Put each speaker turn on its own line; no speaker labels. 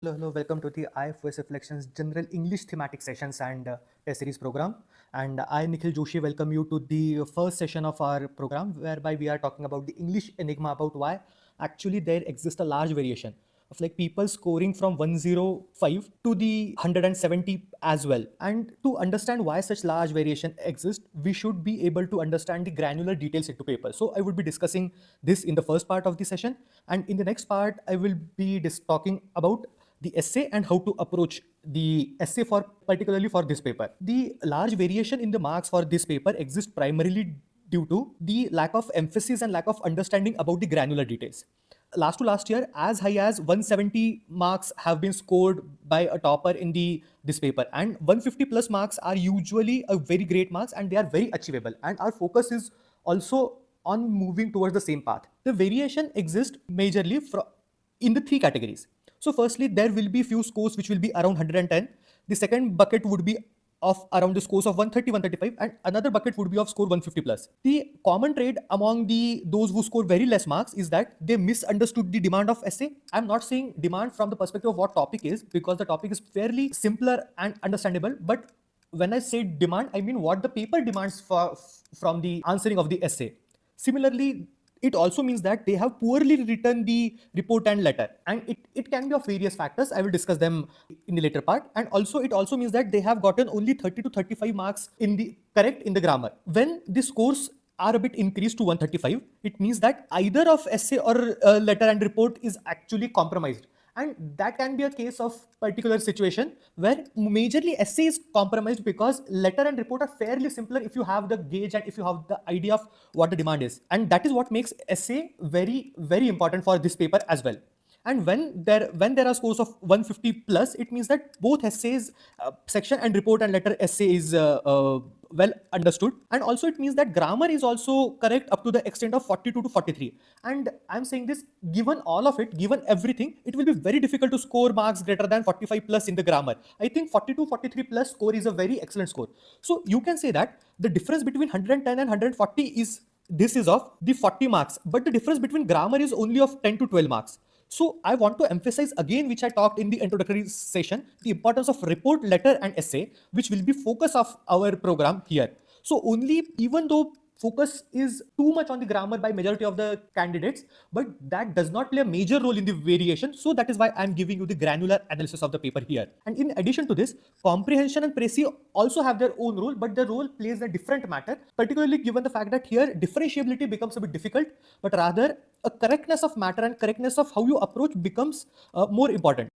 Hello, welcome to the Ifos Reflections General English Thematic Sessions and Test Series program. And I, Nikhil Joshi, welcome you to the first session of our program, whereby we are talking about the English enigma about why actually there exists a large variation of like people scoring from 105 to the 170 as well. And to understand why such large variation exists, we should be able to understand the granular details into paper. So I would be discussing this in the first part of the session, and in the next part I will be talking about the essay and how to approach the essay for particularly for this paper. The large variation in the marks for this paper exists primarily due to the lack of emphasis and lack of understanding about the granular details. Last to last year, as high as 170 marks have been scored by a topper in this paper, and 150 plus marks are usually a very great marks and they are very achievable, and our focus is also on moving towards the same path. The variation exists majorly in the three categories. So firstly, there will be few scores which will be around 110. The second bucket would be of around the scores of 130, 135, and another bucket would be of score 150 plus. The common trait among those who score very less marks is that they misunderstood the demand of essay. I'm not saying demand from the perspective of what topic is, because the topic is fairly simpler and understandable, but when I say demand, I mean what the paper demands from the answering of the essay. Similarly, it also means that they have poorly written the report and letter, and it can be of various factors. I will discuss them in the later part. And also it also means that they have gotten only 30 to 35 marks in the correct in the grammar. When the scores are a bit increased to 135, it means that either of essay or letter and report is actually compromised, and that can be a case of particular situation where majorly essay is compromised because letter and report are fairly simpler if you have the gauge and if you have the idea of what the demand is, and that is what makes essay very important for this paper as well. And when there are scores of 150 plus, it means that both essays, section and report and letter essay is well understood, and also it means that grammar is also correct up to the extent of 42 to 43. And I'm saying this, given all of it, given everything, it will be very difficult to score marks greater than 45 plus in the grammar. I think 42 43 plus score is a very excellent score. So you can say that the difference between 110 and 140 is of the 40 marks, but the difference between grammar is only of 10 to 12 marks. So I want to emphasize again, which I talked in the introductory session, the importance of report, letter and essay, which will be focus of our program here. So only, even though focus is too much on the grammar by majority of the candidates, but that does not play a major role in the variation. So that is why I'm giving you the granular analysis of the paper here. And in addition to this, comprehension and précis also have their own role, but their role plays a different matter, particularly given the fact that here differentiability becomes a bit difficult, but rather a correctness of matter and correctness of how you approach becomes more important.